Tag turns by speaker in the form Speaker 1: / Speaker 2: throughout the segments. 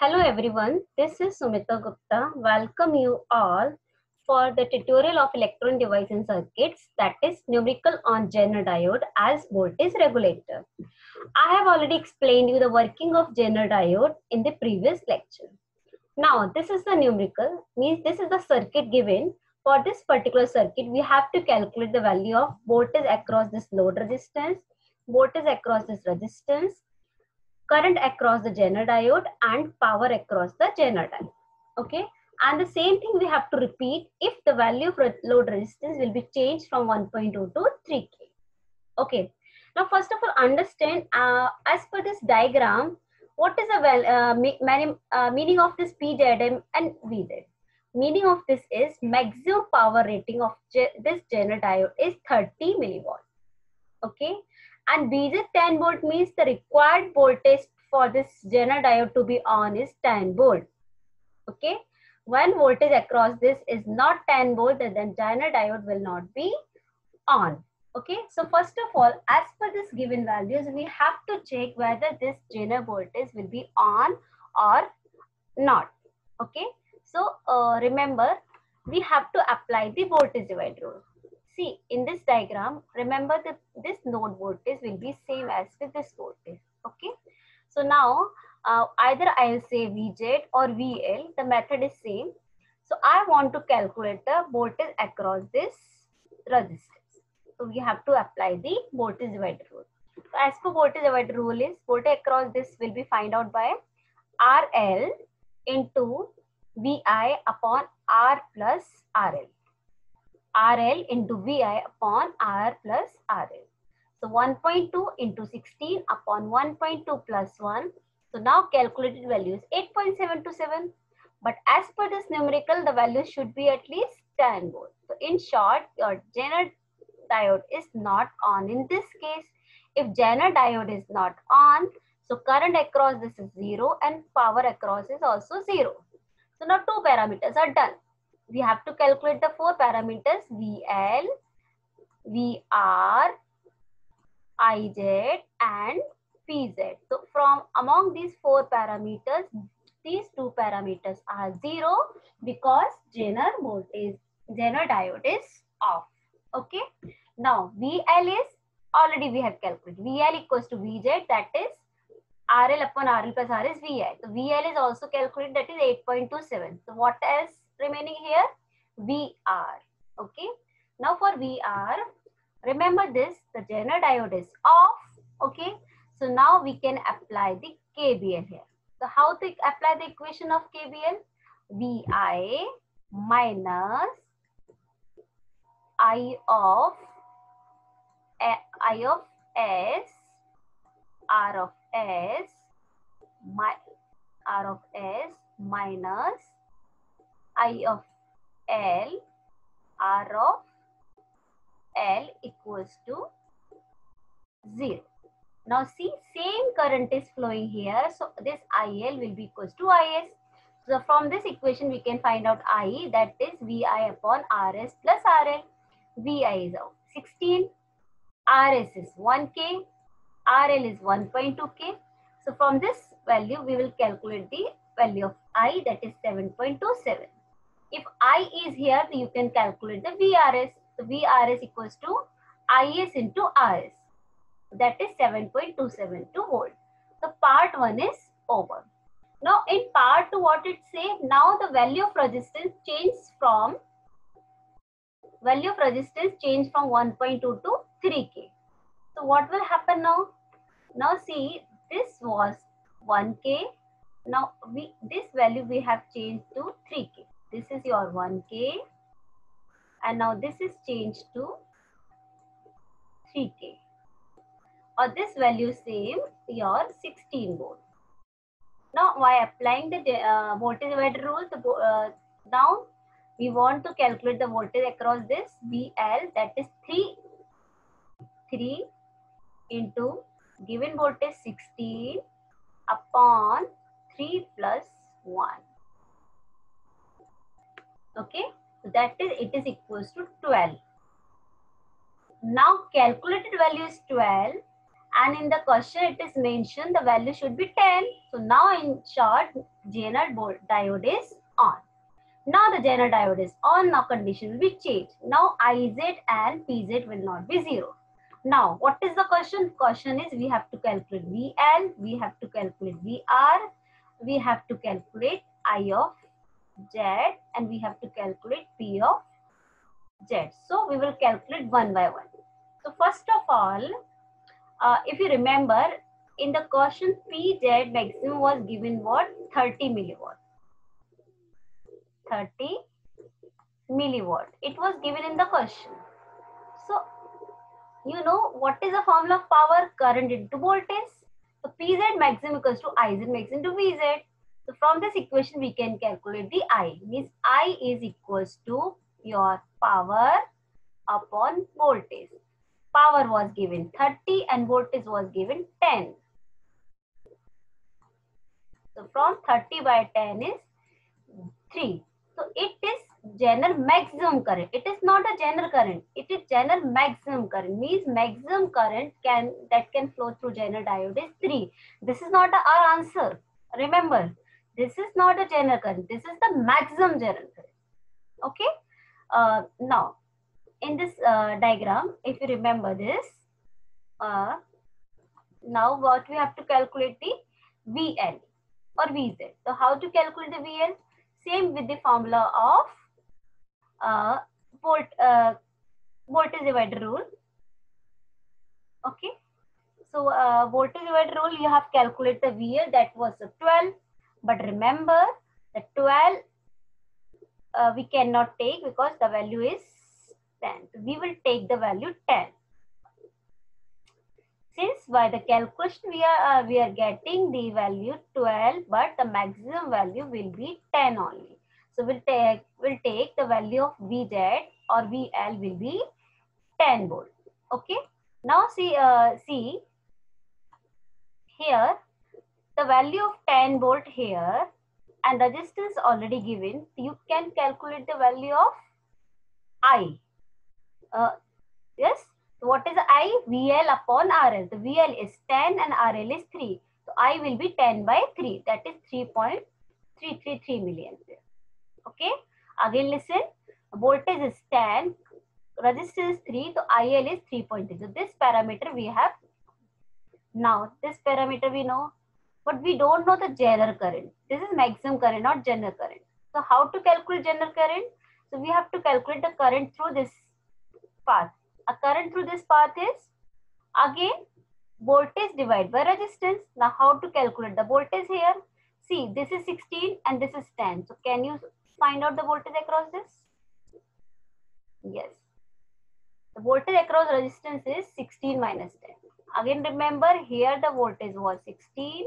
Speaker 1: Hello everyone, this is Sumita Gupta. Welcome you all for the tutorial of electron device and circuits, that is numerical on Zener diode as voltage regulator. I have already explained you the working of Zener diode in the previous lecture. Now this is the numerical, means this is the circuit given. For this particular circuit, we have to calculate the value of voltage across this load resistance, voltage across this resistance, current across the Zener diode and power across the Zener diode. Okay, and the same thing we have to repeat if the value of load resistance will be changed from 1.2 to 3K. Okay, now first of all understand as per this diagram, what is the meaning of this PZM and VZ? Meaning of this is maximum power rating of this Zener diode is 30 milliwatt. Okay, and VZ 10 volt means the required voltage for this Zener diode to be on is 10 volt. Okay, when voltage across this is not 10 volt, then Zener diode will not be on. Okay, so first of all, as per this given values, we have to check whether this Zener voltage will be on or not. Okay, so remember, we have to apply the voltage divider rule. See, in this diagram, remember that this node voltage will be same as with this voltage. Okay. So now, either I will say VZ or VL, the method is same. So I want to calculate the voltage across this resistance. So we have to apply the voltage divider rule. So as per voltage divider rule is, voltage across this will be find out by RL into VI upon R plus RL. RL into VI upon R plus RL. So 1.2 into 16 upon 1.2 plus 1. So now calculated value is 8.727. But as per this numerical, the value should be at least 10 volt. So in short, your Zener diode is not on in this case. If Zener diode is not on, so current across this is 0 and power across is also 0. So now two parameters are done. We have to calculate the four parameters VL, VR, IZ and PZ. So from among these four parameters, these two parameters are 0 because Zener diode is off. Okay. Now VL is already we have calculated. VL equals to VZ, that is RL upon RL plus R is VI. So VL is also calculated, that is 8.27. So what else remaining here? VR. Okay. Now for VR, remember this, the Zener diode is off. Okay. So now we can apply the KVL here. So how to apply the equation of KVL? VI minus I of S, R of S, minus I of L, R of L equals to 0. Now see, same current is flowing here. So this IL will be equals to IS. So from this equation we can find out I, that is VI upon RS plus RL. VI is 16, RS is 1K, RL is 1.2K. So from this value we will calculate the value of I, that is 7.27. If I is here, you can calculate the VRS. So VRS equals to IS into RS. That is 7.272 volt. So part 1 is over. Now in part 2, what it say? Now the value of resistance changes from 1.2 to 3K. So what will happen now? Now see, this was 1K. Now this value we have changed to 3K. This is your 1K. And now this is changed to 3K. Or this value same, your 16 volt. Now by applying the voltage divider rule, now we want to calculate the voltage across this VL, that is 3 into given voltage 16 upon 3 plus 1. Okay, so that is, it is equals to 12. Now calculated value is 12 and in the question it is mentioned the value should be 10. So now in short, Zener diode is on. Now the Zener diode is on. Now condition will be changed. Now IZ and PZ will not be 0. Now what is the question? Question is we have to calculate VL, we have to calculate VR, we have to calculate I of Z, and we have to calculate P of Z. So we will calculate one by one. So first of all, if you remember, in the question PZ maximum was given what? 30 milliwatt. 30 milliwatt. It was given in the question. So you know what is the formula of power? Current into voltage. So PZ maximum equals to IZ maximum into VZ. So from this equation we can calculate the I. Means I is equals to your power upon voltage. Power was given 30 and voltage was given 10. So from 30 by 10 is 3. So it is Zener maximum current. It is not a Zener current. It is Zener maximum current. Means maximum current that can flow through Zener diode is 3. This is not our answer. Remember, this is not a Zener current. This is the maximum Zener current. Okay. Now, in this diagram, if you remember this, now what we have to calculate the VL or VZ. So how to calculate the VL? Same with the formula of voltage divider rule. Okay. So voltage divider rule, you have calculated the VL, that was 12. But remember the 12 we cannot take because the value is 10. So we will take the value 10. Since by the calculation we are getting the value 12, but the maximum value will be 10 only. So we'll take the value of VZ or VL will be 10 volt. Okay. Now see here the value of 10 volt here and resistance already given. You can calculate the value of I. Yes. So what is I? VL upon RL. The VL is 10 and RL is 3. So I will be 10 by 3. That is 3.333 milliampere. Okay. Again listen. Voltage is 10. Resistance is 3. So IL is 3.3. So this parameter we have. Now this parameter we know. But we don't know the Zener current. This is maximum current, not Zener current. So how to calculate Zener current? So we have to calculate the current through this path. A current through this path is again voltage divided by resistance. Now how to calculate the voltage here? See, this is 16 and this is 10. So can you find out the voltage across this? Yes. The voltage across resistance is 16 minus 10. Again remember, here the voltage was 16.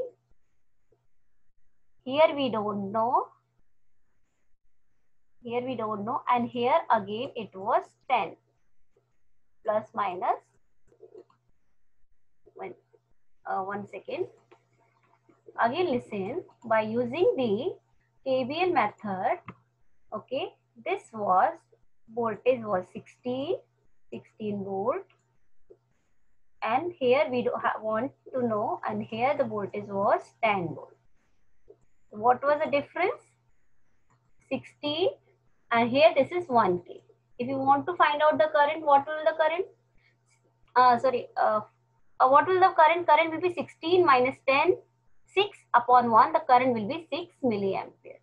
Speaker 1: Here we don't know. Here we don't know. And here again it was 10. Plus minus. One second. Again listen. By using the KVL method, okay, this was voltage was 16 volt. And here we want to know, and here the voltage was 10 volt. What was the difference? 16, and here this is 1K. If you want to find out the current, what will the current? What will the current? Current will be 16 minus 10, 6 upon 1. The current will be 6 milliampere.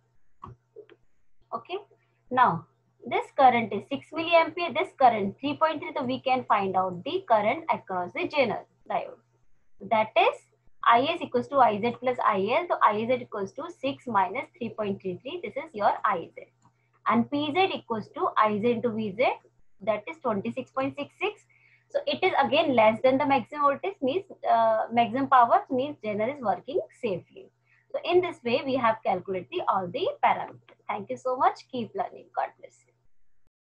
Speaker 1: Okay. Now, this current is 6 milliampere. This current 3.3. So we can find out the current across the Zener diode. That is IS equals to IZ plus IL. So IZ equals to 6 minus 3.33. This is your IZ. And PZ equals to IZ into VZ. That is 26.66. So it is again less than the maximum voltage, means maximum power, means Zener is working safely. So in this way we have calculated all the parameters. Thank you so much. Keep learning. God bless you.